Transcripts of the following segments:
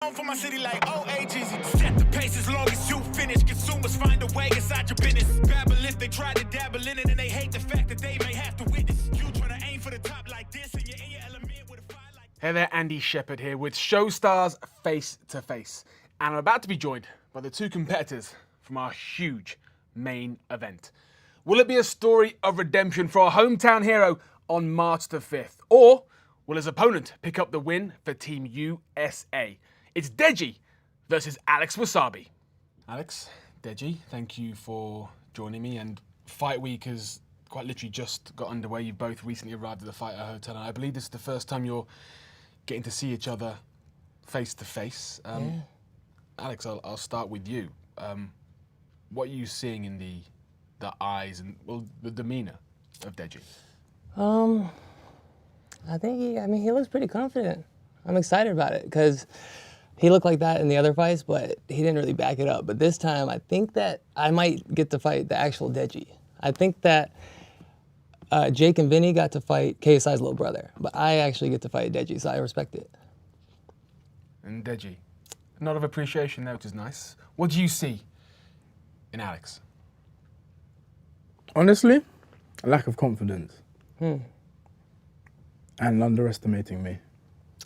For my city like Deji. Set the pace as long as you finish. Consumers find a way inside your business. Babble if they try to dabble in it and they hate the fact that they may have to witness. You try to aim for the top like this and you're in your element with a fire like. Hey there, Andy Shepherd here with Showstar's Face-to-Face. And I'm about to be joined by the two competitors from our huge main event. Will it be a story of redemption for our hometown hero on March the 5th? Or will his opponent pick up the win for Team USA? It's Deji versus Alex Wassabi. Alex, Deji, thank you for joining me. And Fight Week has quite literally just got underway. You both recently arrived at the Fighter Hotel, and I believe this is the first time you're getting to see each other face to face. Alex, I'll start with you. What are you seeing in the eyes and the demeanor of Deji? I think he looks pretty confident. I'm excited about it because he looked like that in the other fights, but he didn't really back it up. But this time, I think that I might get to fight the actual Deji. I think that Jake and Vinny got to fight KSI's little brother, but I actually get to fight Deji, so I respect it. And Deji, a nod of appreciation there, which is nice. What do you see in Alex? Honestly, a lack of confidence. And underestimating me.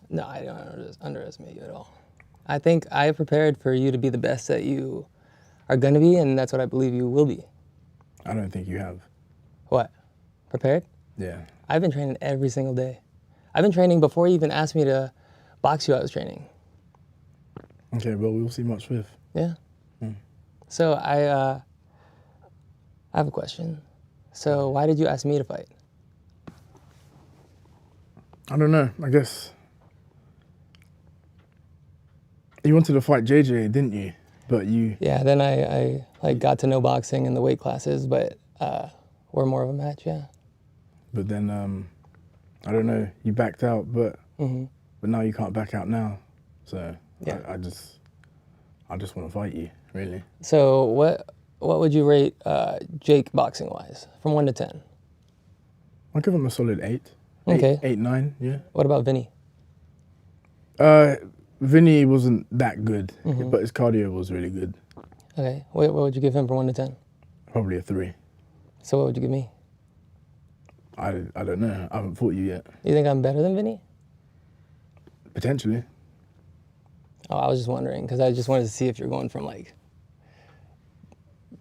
No, I don't underestimate you at all. I think I prepared for you to be the best that you are going to be, and that's what I believe you will be. I don't think you have. What? Prepared? Yeah. I've been training every single day. I've been training before you even asked me to box you. I was training. Okay, well, we'll see March 5th. Yeah. So I have a question. So why did you ask me to fight? I don't know, I guess. You wanted to fight JJ, didn't you? But you... Yeah, then I got to know boxing and the weight classes, but we're more of a match, yeah. But then, I don't know, you backed out, but now you can't back out now. So yeah. I just want to fight you, really. So what would you rate Jake boxing-wise, from 1 to 10? I'll give him a solid 8. Okay. 8, 9, yeah. What about Vinny? Vinny wasn't that good, but his cardio was really good. Okay. What would you give him from 1 to 10? Probably a 3. So what would you give me? I don't know. I haven't fought you yet. You think I'm better than Vinny? Potentially. Oh, I was just wondering, because I just wanted to see if you're going from, like,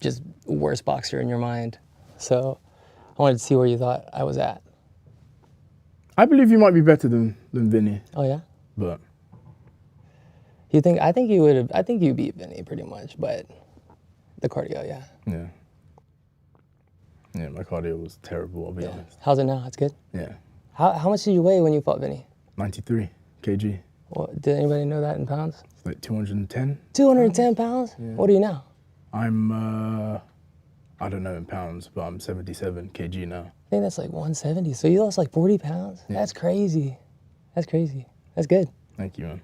just worst boxer in your mind. So I wanted to see where you thought I was at. I believe you might be better than Vinny. Oh, yeah? But... I think you beat Vinny pretty much, but the cardio, yeah. Yeah. Yeah, my cardio was terrible, I'll be honest. How's it now? It's good? Yeah. How much did you weigh when you fought Vinny? 93 kg. Well, did anybody know that in pounds? It's like 210. 210 pounds? Yeah. What are you now? I'm, I don't know in pounds, but I'm 77 kg now. I think that's like 170. So you lost like 40 pounds? Yeah. That's crazy. That's crazy. That's good. Thank you, man.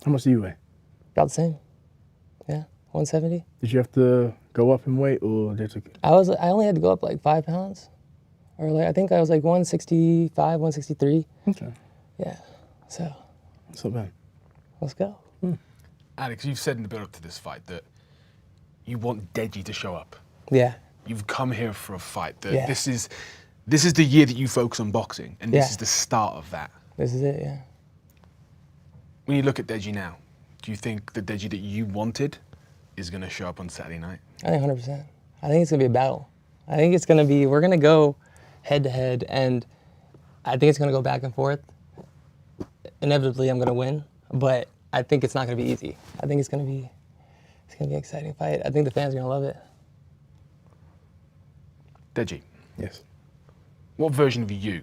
How much do you weigh? About the same. Yeah, 170. Did you have to go up in weight or did you... I only had to go up like 5 pounds. Or like, I think I was like 165, 163. Okay. Yeah, so. That's not bad. Let's go. Alex, you've said in the build-up to this fight that you want Deji to show up. Yeah. You've come here for a fight. That yeah. This is the year that you focus on boxing, and this is the start of that. This is it, yeah. When you look at Deji now, do you think the Deji that you wanted is going to show up on Saturday night? I think 100%. I think it's going to be a battle. I think it's going to be, we're going to go head-to-head, and I think it's going to go back and forth. Inevitably, I'm going to win, but I think it's not going to be easy. I think it's going to be an exciting fight. I think the fans are going to love it. Deji. Yes. What version of you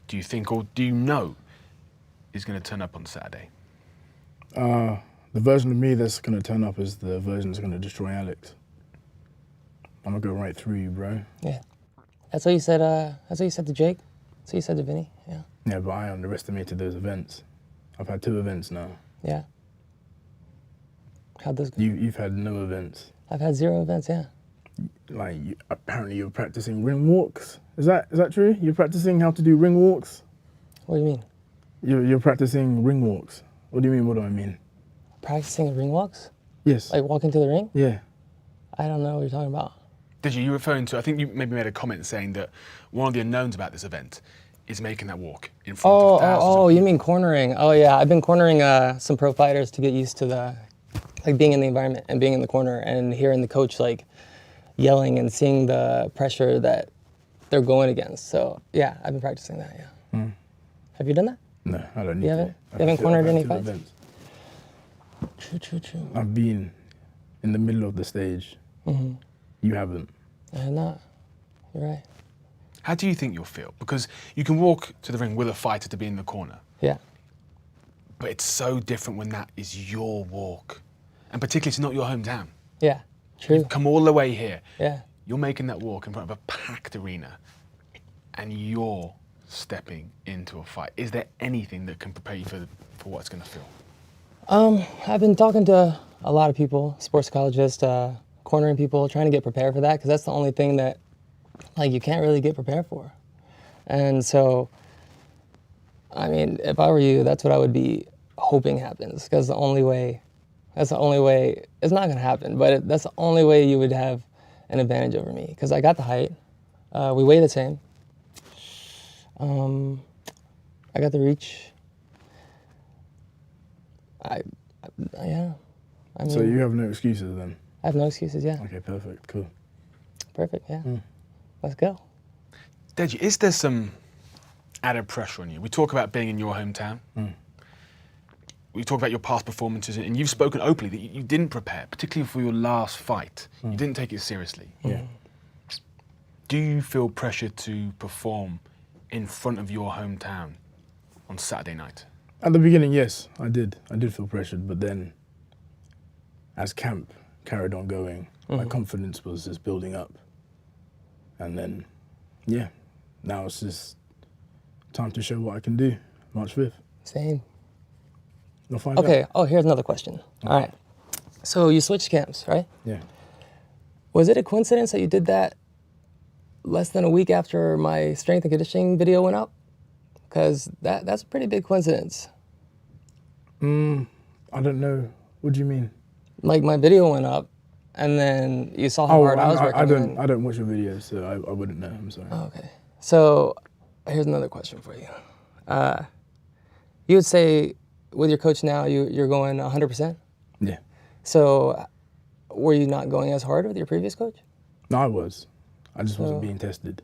do you think, or do you know, is going to turn up on Saturday? The version of me that's going to turn up is the version that's going to destroy Alex. I'm going to go right through you, bro. Yeah. That's what you said, that's what you said to Jake? That's what you said to Vinny? Yeah. Yeah, but I underestimated those events. I've had 2 events now. Yeah. How'd those go? You've had no events. I've had 0 events, yeah. Like, apparently you're practicing ring walks. Is that true? You're practicing how to do ring walks? What do you mean? You're practicing ring walks. What do you mean, what do I mean? Practicing ring walks? Yes. Like walking to the ring? Yeah. I don't know what you're talking about. Deji, you referring to, I think you maybe made a comment saying that one of the unknowns about this event is making that walk in front of thousands of You people. mean cornering? Oh yeah, I've been cornering some pro fighters to get used to being in the environment and being in the corner and hearing the coach like yelling and seeing the pressure that they're going against. So yeah, I've been practicing that. Yeah. Have you done that? No, I don't need You to. haven't? You haven't cornered any I've had fights? two events. True. I've been in the middle of the stage. You haven't. I have not. You're right. How do you think you'll feel? Because you can walk to the ring with a fighter to be in the corner, Yeah. but it's so different when that is your walk. And particularly it's not your hometown. Yeah. True. You've come all the way here. Yeah. You're making that walk in front of a packed arena and you're stepping into a fight. Is there anything that can prepare you for what it's going to feel? I've been talking to a lot of people, sports psychologists, cornering people, trying to get prepared for that because that's the only thing that like you can't really get prepared for. And so, I mean, if I were you, that's what I would be hoping happens because that's the only way, it's not going to happen, but that's the only way you would have an advantage over me because I got the height. We weigh the same. I got the reach. Yeah. I mean, So you have no excuses then? I have no excuses, yeah. Okay, perfect, cool. Perfect, yeah. Let's go. Deji, is there some added pressure on you? We talk about being in your hometown. We talk about your past performances, and you've spoken openly that you didn't prepare, particularly for your last fight. You didn't take it seriously. Yeah. Do you feel pressure to perform in front of your hometown on Saturday night? At the beginning, yes, I did. I did feel pressured, but then as camp carried on going, my confidence was just building up. And then, yeah, now it's just time to show what I can do, March 5th. Same. You'll find Okay, out. here's another question. All right. So you switched camps, right? Yeah. Was it a coincidence that you did that less than a week after my strength and conditioning video went up? Because that's a pretty big coincidence. I don't know. What do you mean? Like my video went up, and then you saw how hard I was working. I don't watch your videos, so I wouldn't know. I'm sorry. Okay. So here's another question for you. You would say with your coach now, you're going 100%? Yeah. So were you not going as hard with your previous coach? No, I was. I just wasn't being tested.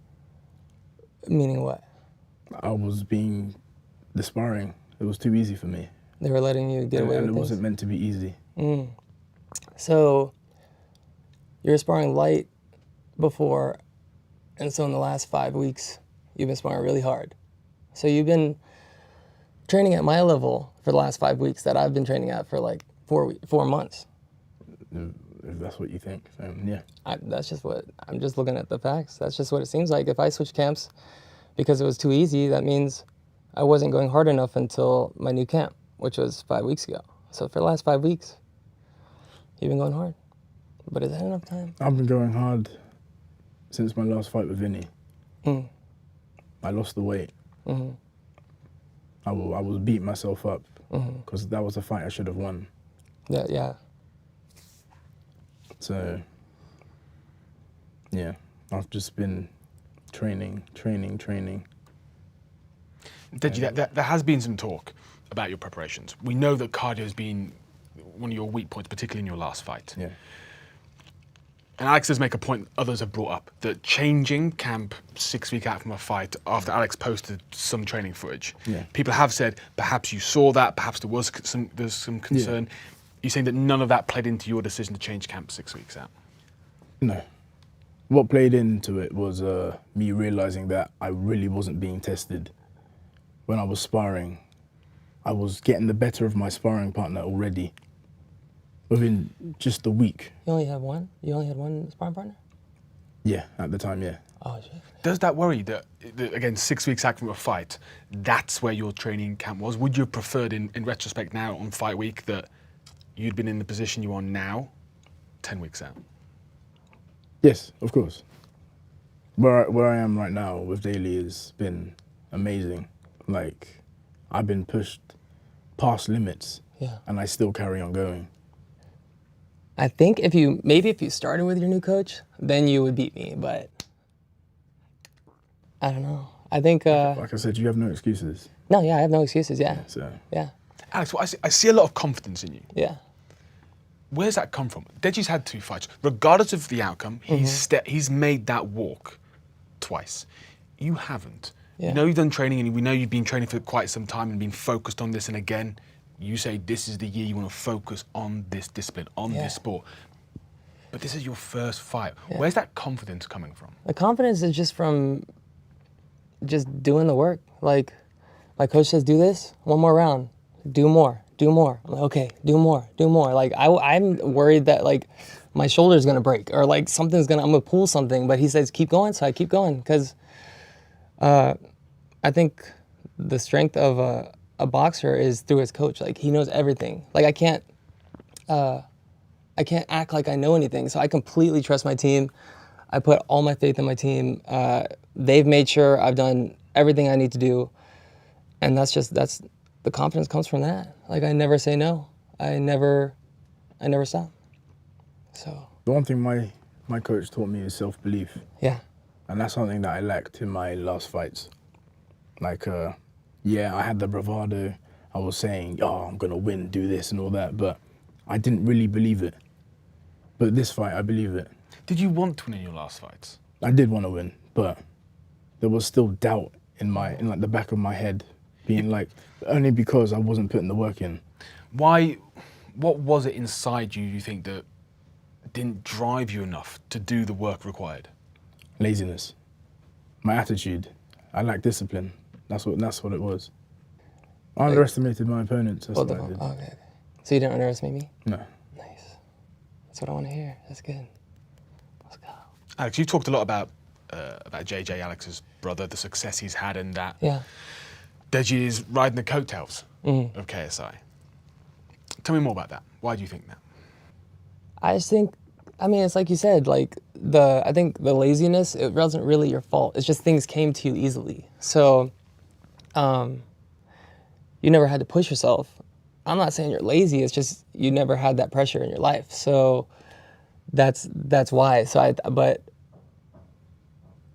Meaning what? I was being the sparring. It was too easy for me. They were letting you get away And with it things? wasn't meant to be easy. So you're sparring light before, and so in the last 5 weeks, you've been sparring really hard. So you've been training at my level for the last 5 weeks that I've been training at for like 4 months. If that's what you think, yeah. That's just what, I'm just looking at the facts. That's just what it seems like. If I switch camps because it was too easy, that means I wasn't going hard enough until my new camp, which was 5 weeks ago. So for the last 5 weeks, you've been going hard. But is that enough time? I've been going hard since my last fight with Vinny. I lost the weight. I was beating myself up because that was a fight I should have won. Yeah. So, yeah, I've just been training. Deji, there has been some talk about your preparations. We know that cardio has been one of your weak points, particularly in your last fight. Yeah. And Alex does make a point others have brought up, that changing camp 6 weeks out from a fight after Alex posted some training footage, people have said perhaps you saw that, perhaps there's some concern. You're saying that none of that played into your decision to change camp 6 weeks out? No. What played into it was me realizing that I really wasn't being tested. When I was sparring, I was getting the better of my sparring partner already within just a week. You only had one? You only had one sparring partner? Yeah, at the time, yeah. Oh, shit. Does that worry you that, again, 6 weeks out from a fight, that's where your training camp was? Would you have preferred, in retrospect now on fight week, that you'd been in the position you are now, 10 weeks out? Yes, of course. Where I am right now with Daly has been amazing. Like, I've been pushed past limits Yeah. and I still carry on going. I think if you started with your new coach, then you would beat me, but I don't know. I think Like I said, you have no excuses. no, yeah, I have no excuses. Yeah, So yeah, Alex, well, I see a lot of confidence in you. yeah. Where's that come from? Deji's had 2 fights. Regardless of the outcome, he's made that walk twice. You haven't. Yeah. You know you've done training, and we know you've been training for quite some time and been focused on this. And again, you say this is the year you want to focus on this discipline, on this sport. But this is your first fight. Where's that confidence coming from? The confidence is just from just doing the work. Like, my coach says, do this, 1 more round, do more. I'm like, okay, do more. Like, I'm worried that, like, my shoulder's gonna break or, like, I'm gonna pull something. But he says, keep going, so I keep going. Because I think the strength of a boxer is through his coach. Like, he knows everything. Like, I can't act like I know anything. So I completely trust my team. I put all my faith in my team. They've made sure I've done everything I need to do. And that's the confidence comes from that. Like, I never say no. I never stop. So. the one thing my coach taught me is self-belief. Yeah. And that's something that I lacked in my last fights. Like, yeah, I had the bravado. I was saying, oh, I'm gonna win, do this and all that, but I didn't really believe it. But this fight, I believe it. Did you want to win in your last fights? I did want to win, but there was still doubt in like the back of my head, being like, only because I wasn't putting the work in. Why? What was it inside you think that didn't drive you enough to do the work required? Laziness, my attitude. I lack discipline. That's what it was. I underestimated my opponents. That's what I did. Okay. So you didn't underestimate me? No. Nice. That's what I want to hear. That's good. Let's go. Alex, you've talked a lot about JJ, Alex's brother, the success he's had in that. Yeah. Deji is riding the coattails of KSI. Tell me more about that. Why do you think that? I just think, I mean, it's like you said, like I think the laziness, it wasn't really your fault. It's just things came to you easily. So, you never had to push yourself. I'm not saying you're lazy. It's just you never had that pressure in your life. So that's why. But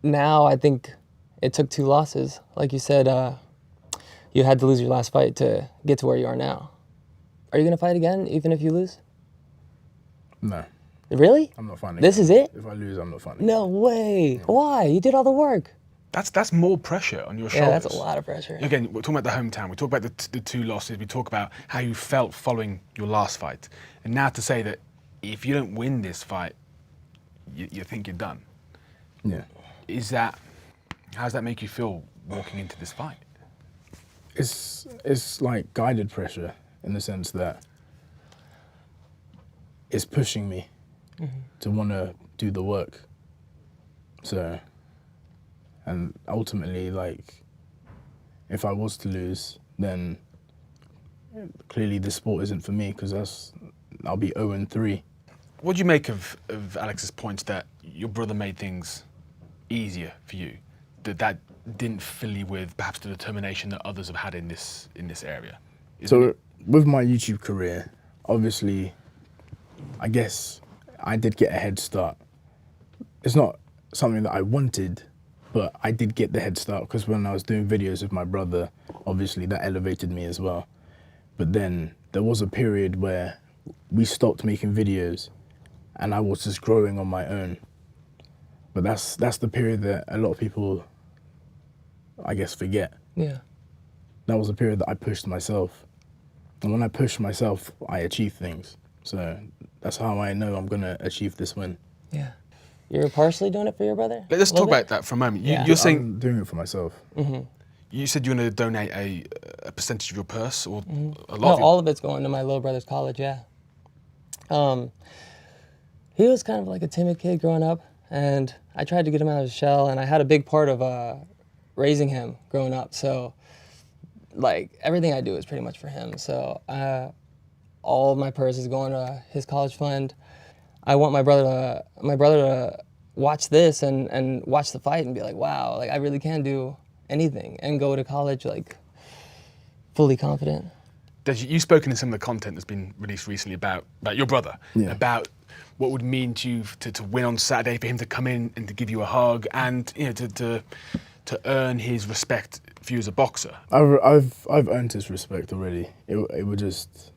now I think it took 2 losses. Like you said, you had to lose your last fight to get to where you are now. Are you gonna fight again, even if you lose? No. Really? I'm not fighting. This is it? If I lose, I'm not fighting. No way. Yeah. Why? You did all the work. That's more pressure on your shoulders. Yeah, that's a lot of pressure. Again, we're talking about the hometown. We talk about the 2 losses. We talk about how you felt following your last fight. And now to say that if you don't win this fight, you think you're done. Yeah. How does that make you feel walking into this fight? It's like guided pressure in the sense that it's pushing me to want to do the work. So, and ultimately, like, if I was to lose, then clearly this sport isn't for me, because I'll be 0-3. What do you make of Alex's points that your brother made things easier for you? That didn't fill you with perhaps the determination that others have had in this area? So with my YouTube career, obviously, I guess I did get a head start. It's not something that I wanted, but I did get the head start, because when I was doing videos with my brother, obviously that elevated me as well. But then there was a period where we stopped making videos and I was just growing on my own. But that's the period that a lot of people, I guess, forget. Yeah. That was a period that I pushed myself. And when I push myself, I achieve things. So that's how I know I'm going to achieve this win. Yeah. You're partially doing it for your brother? Let's talk about that for a moment. Yeah. You're saying I'm doing it for myself. You said you want to donate a percentage of your purse, or a lot No, of your... all of it's going to my little brother's college, yeah. He was kind of like a timid kid growing up, and I tried to get him out of his shell, and I had a big part of raising him growing up. So, like, everything I do is pretty much for him. So, all of my purse is going to his college fund. I want my brother to watch this and watch the fight and be like, wow, like, I really can do anything and go to college, like, fully confident. Deji, you've spoken in some of the content that's been released recently about your brother, about what it would mean to you to win on Saturday, for him to come in and to give you a hug, and to earn his respect for you as a boxer. I've earned his respect already. I would just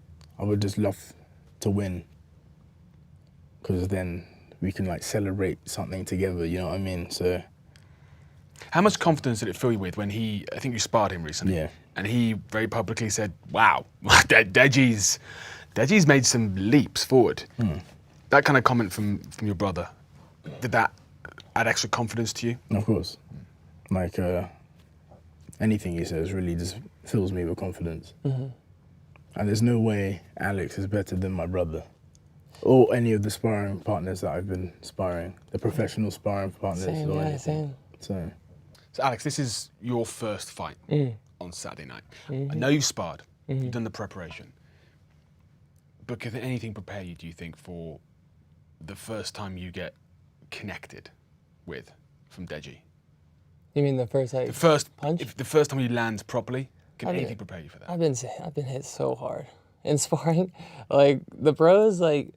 love to win, because then we can like celebrate something together. You know what I mean? So. How much confidence did it fill you with when I think you sparred him recently, and he very publicly said, "Wow, Deji's made some leaps forward." That kind of comment from your brother, did that add extra confidence to you? Of course. Like, anything he says really just fills me with confidence. And there's no way Alex is better than my brother, or any of the sparring partners that I've been sparring, the professional sparring partners. Same. So Alex, this is your first fight on Saturday night. I know you've sparred, you've done the preparation, but can anything prepare you, do you think, for the first time you get connected with from Deji? You mean the first The first punch? If the first time you land properly, can anything prepare you for that? I've been hit so hard in sparring. Like the pros, like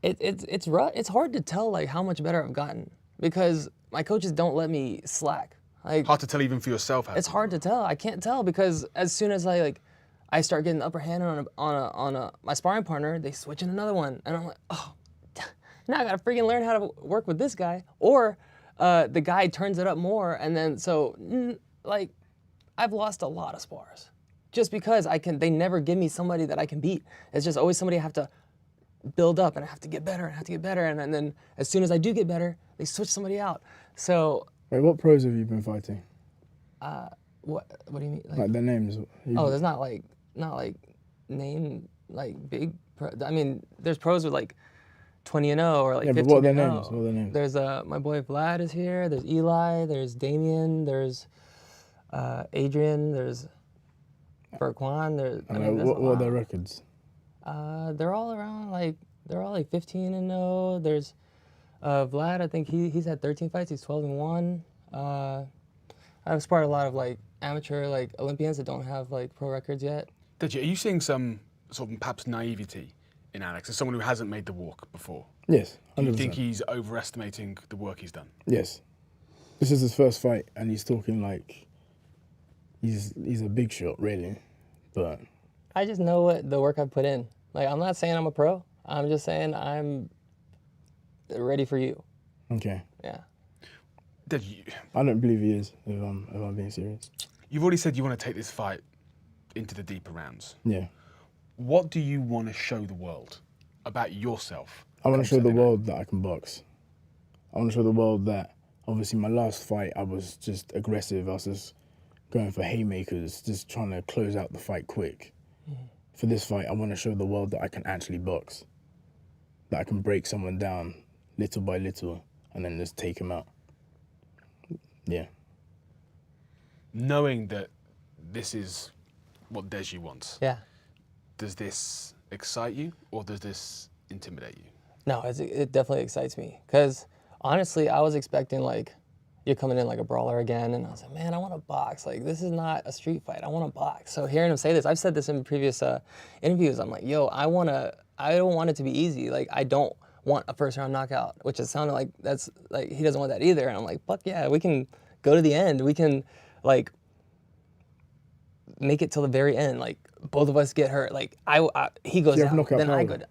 it's rough. It's hard to tell like how much better I've gotten, because my coaches don't let me slack. Like, Hard to tell even for yourself. It's hard to tell. I can't tell, because as soon as I start getting the upper hand on my sparring partner, they switch in another one, and I'm like, oh, now I gotta freaking learn how to work with this guy. Or the guy turns it up more, and then like I've lost a lot of spars just because they never give me somebody that I can beat. It's just always somebody I have to build up, and I have to get better, and then as soon as I do get better, they switch somebody out. So. Wait, what pros have you been fighting? What do you mean? Like their names? There's not like name like big. I mean, there's pros with like 20-0 or like 15-0. But what are their names? What are their names? There's my boy Vlad is here. There's Eli. There's Damien. There's Adrian. There's Berkwan. What are their records? They're all around they're all like 15-0. There's Vlad, I think he's had 13 fights. He's 12-1. I've sparred a lot of like amateur like Olympians that don't have like pro records yet. Deji, are you seeing some sort of perhaps naivety in Alex as someone who hasn't made the walk before? Yes, 100%. Do you think he's overestimating the work he's done? Yes. This is his first fight, and he's talking like he's a big shot, really. But I just know what the work I've put in. Like, I'm not saying I'm a pro. I'm just saying I'm ready for you. Okay. Yeah. I don't believe he is, if I'm being serious. You've already said you want to take this fight into the deeper rounds. Yeah. What do you want to show the world about yourself? I want to show the world that I can box. I want to show the world that, obviously, my last fight, I was just aggressive. I was just going for haymakers, just trying to close out the fight quick. For this fight, I want to show the world that I can actually box, that I can break someone down little by little and then just take him out. Yeah. Knowing that this is what Deji wants. Yeah. Does this excite you, or does this intimidate you? No, it definitely excites me, because honestly, I was expecting like you're coming in like a brawler again, and I was like, man, I want to box. Like, this is not a street fight. I want to box. So hearing him say this, I've said this in previous interviews. I'm like, yo, I don't want it to be easy. Like, I don't want a first round knockout, which it sounded like that's like he doesn't want that either. And I'm like, fuck yeah, we can go to the end. We can like make it till the very end. Like, both of us get hurt. Like, he goes down, then I go down.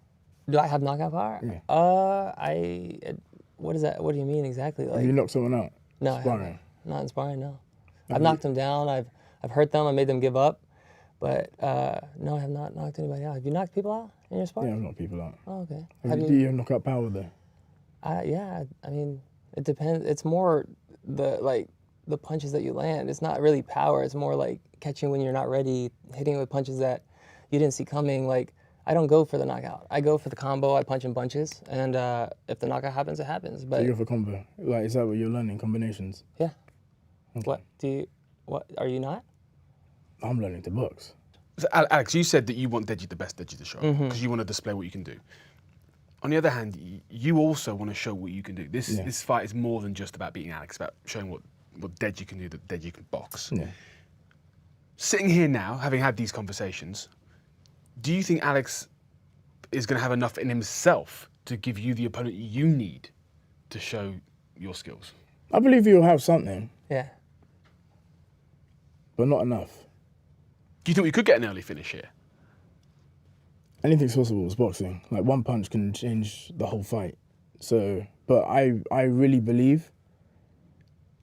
Do I have knockout power? Yeah. What is that? What do you mean exactly? Like, have you knocked someone out? No, I haven't. Not in sparring, no. I've knocked them down. I've hurt them. I made them give up. But no, I have not knocked anybody out. Have you knocked people out in your sparring? Yeah, I've knocked people out. Oh, okay. Do you have knockout power there? Yeah, I mean, it depends. It's more the punches that you land. It's not really power. It's more like catching when you're not ready, hitting with punches that you didn't see coming. Like, I don't go for the knockout. I go for the combo. I punch in bunches, and if the knockout happens, it happens. But so you go for combo. Like, is that what you're learning? Combinations? Yeah. Okay. What are you not? I'm learning to box. So, Alex, you said that you want Deji the best Deji to show, because you want to display what you can do. On the other hand, you also want to show what you can do. This fight is more than just about beating Alex. It's about showing what Deji can do, that Deji can box. Yeah. Sitting here now, having had these conversations, Do you think Alex is going to have enough in himself to give you the opponent you need to show your skills? I believe he'll have something, Yeah. but not enough. Do you think we could get an early finish here? Anything's possible with boxing. Like, one punch can change the whole fight. So, but I really believe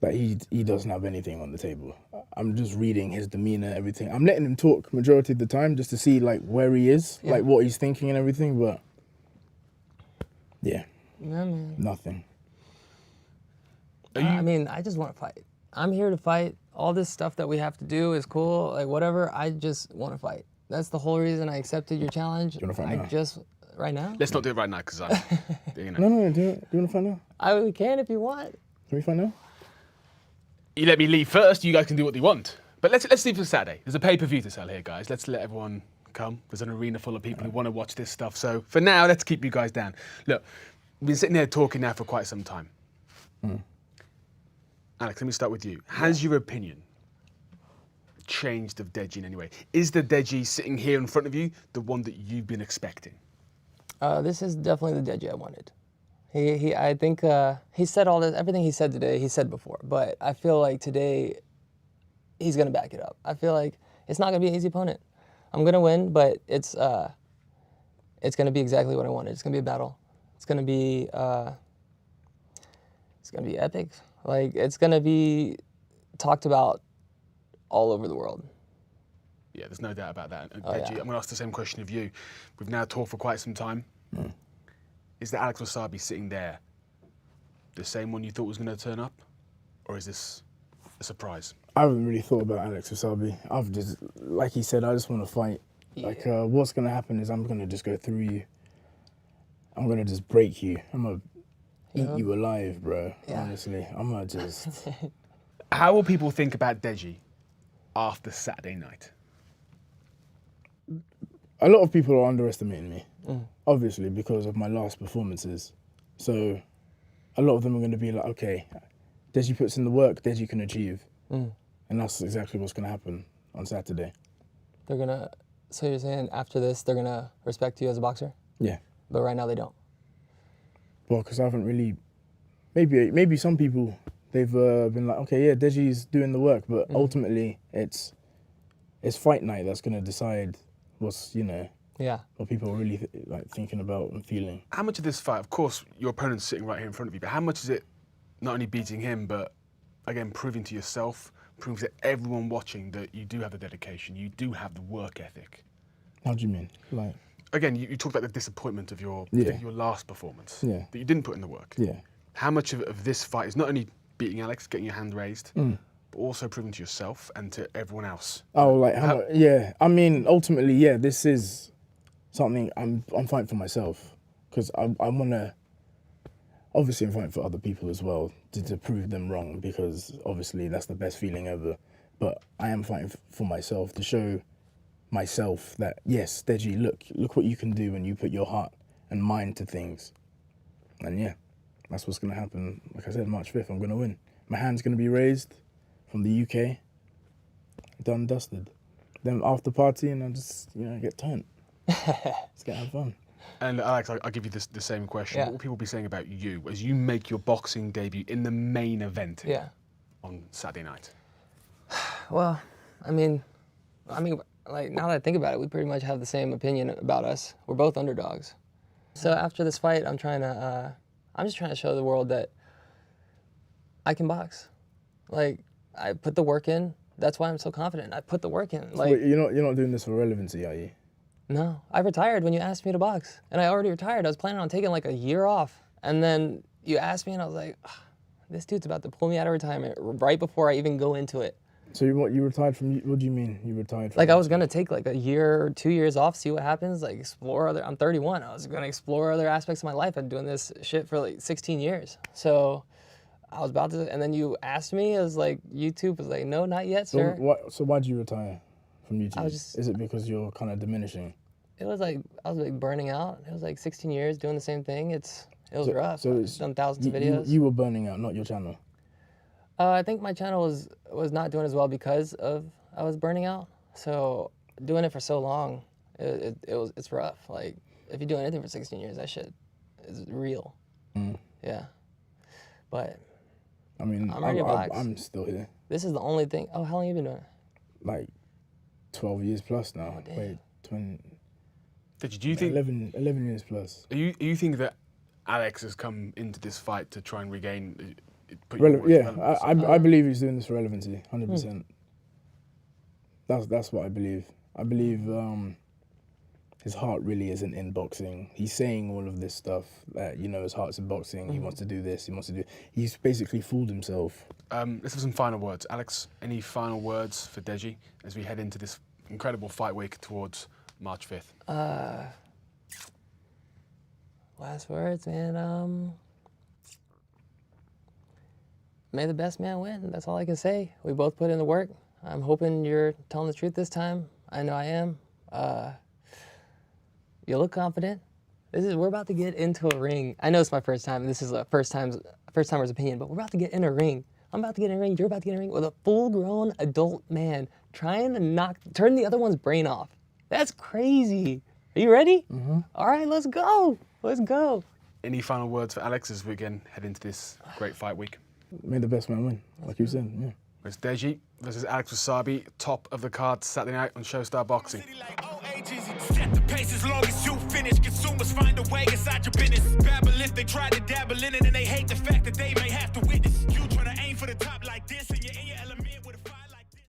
that he doesn't have anything on the table. I'm just reading his demeanor, everything. I'm letting him talk majority of the time just to see like where he is, like what he's thinking and everything. But yeah, Man. nothing. I mean, I just want to fight. I'm here to fight. All this stuff that we have to do is cool, like whatever. I just want to fight. That's the whole reason I accepted your challenge. Do you want to fight now? Just right now. Let's not do it right now, because you know. No, do you want to fight now? We can if you want. Can we fight now? You let me leave first. You guys can do what you want. But let's leave for Saturday. There's a pay-per-view to sell here, guys. Let's let everyone come. There's an arena full of people who want to watch this stuff. So for now, let's keep you guys down. Look, we've been sitting here talking now for quite some time. Alex, let me start with you. Has your opinion changed of Deji in any way? Is the Deji sitting here in front of you the one that you've been expecting? This is definitely the Deji I wanted. I think he said all this, everything he said today, he said before, but I feel like today he's gonna back it up. I feel like it's not gonna be an easy opponent. I'm gonna win, but it's gonna be exactly what I wanted. It's gonna be a battle. It's gonna be epic. Like, it's gonna be talked about all over the world. Yeah, there's no doubt about that. And Deji, I'm going to ask the same question of you. We've now talked for quite some time. Is the Alex Wassabi sitting there the same one you thought was going to turn up? Or is this a surprise? I haven't really thought about Alex Wassabi. I've just, like he said, I just want to fight. Yeah. Like, what's going to happen is I'm going to just go through you. I'm going to just break you. I'm going to eat you alive, bro. Yeah. Honestly, I'm going to just... How will people think about Deji after Saturday night? A lot of people are underestimating me, obviously, because of my last performances. So a lot of them are going to be like, okay, Deji puts in the work, Deji can achieve. And that's exactly what's going to happen on Saturday. They're going to, so you're saying after this, they're going to respect you as a boxer? Yeah. But right now they don't? Well, because I haven't really, maybe some people, they've been like, okay, yeah, Deji's doing the work, but ultimately it's fight night that's going to decide what's, you know, what people are really like thinking about and feeling. How much of this fight, of course, your opponent's sitting right here in front of you, but how much is it not only beating him, but again, proving to yourself, proving to everyone watching that you do have the dedication, you do have the work ethic? How do you mean? Like, again, you talked about the disappointment of your last performance, that you didn't put in the work. Yeah. How much of this fight is not only beating Alex, getting your hand raised, but also proving to yourself and to everyone else? Oh, like how much? Yeah. I mean, ultimately, yeah, this is something I'm fighting for myself, because I want to. Obviously, I'm fighting for other people as well to prove them wrong, because obviously that's the best feeling ever. But I am fighting for myself to show myself that yes, Deji, look what you can do when you put your heart and mind to things. And yeah, that's what's gonna happen. Like I said, March 5th, I'm gonna win. My hand's gonna be raised from the UK. Done, dusted. Then after party, and I just get turned. Let's get have fun. And Alex, I'll give you the same question. What will people be saying about you as you make your boxing debut in the main event on Saturday night? Well, I mean, like, now that I think about it, we pretty much have the same opinion about us. We're both underdogs. So after this fight, I'm just trying to show the world that I can box. Like, I put the work in. That's why I'm so confident. I put the work in. Like, wait, you're not doing this for relevancy, are you? No, I retired when you asked me to box, and I already retired. I was planning on taking like a year off, and then you asked me, and I was like, this dude's about to pull me out of retirement right before I even go into it. So you retired from? What do you mean you retired from? Like, I was gonna take like a year or 2 years off, see what happens, like explore other. I'm 31. I was gonna explore other aspects of my life. I've been doing this shit for like 16 years. So I was about to, and then you asked me. I was like, YouTube was like, no, not yet, sir. So why did you retire from YouTube? Is it because you're kind of diminishing? It was like I was like burning out. It was like 16 years doing the same thing. It was rough. So I've done thousands of videos. You were burning out, not your channel. I think my channel was not doing as well because of I was burning out. So doing it for so long, It's rough. Like, if you do anything for 16 years, that shit is real. Yeah. But I mean, I'm ready to box. I'm still here. This is the only thing. Oh, how long you been doing it? Like 12 years plus now. damn. Wait, 20. Do you think 11 years plus. you think that Alex has come into this fight to try and regain? Yeah, I believe he's doing this for relevancy, 100%. That's what I believe. I believe his heart really isn't in boxing. He's saying all of this stuff that, you know, his heart's in boxing. He wants to do this. He wants to do. He's basically fooled himself. Let's have some final words, Alex. Any final words for Deji as we head into this incredible fight week towards March 5th? Last words, man. May the best man win. That's all I can say. We both put in the work. I'm hoping you're telling the truth this time. I know I am. You look confident. We're about to get into a ring. I know it's my first time. This is a first timer's opinion, but we're about to get in a ring. I'm about to get in a ring. You're about to get in a ring with a full-grown adult man trying to turn the other one's brain off. That's crazy. Are you ready? All right, let's go. Let's go. Any final words for Alex as we again head into this great fight week? May the best man win, like you said. Yeah. It's Deji versus Alex Wassabi, top of the card Saturday night on Showstar Boxing. Set the pace as long as you finish. Consumers find a way inside your business. Babble if they try to dabble in it and they hate the fact that they may have to win.